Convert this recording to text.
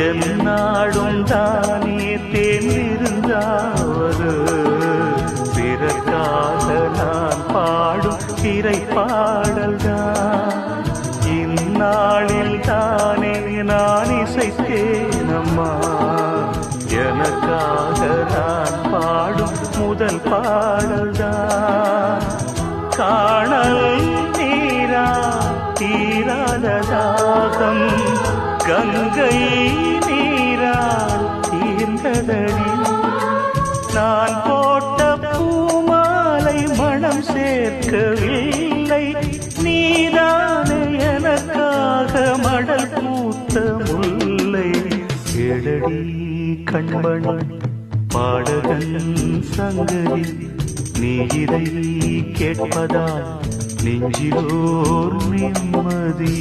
என்னாடும் தானே தேர்ந்திருந்தாவது பிறக்காக நான் பாடும் திரை பாடல்தான். இந்நாளில் தானே நான் இசைத்தேனம்மா எனக்காக நான் பாடும் முதல் பாடல்தான். காணல் நீரா தீராத தாகம் கங்கை நீரால் தீர்ந்ததடி. நான் போட்ட பூமாலை மனம் சேர்க்கவில்லை, நீதானே எனக்காக மடல் பூத்த முல்லை. கேளடி கண்மணி பாடகன் சங்கதி, நீ இதை கேட்பதால் நெஞ்சிலோர் நிம்மதி.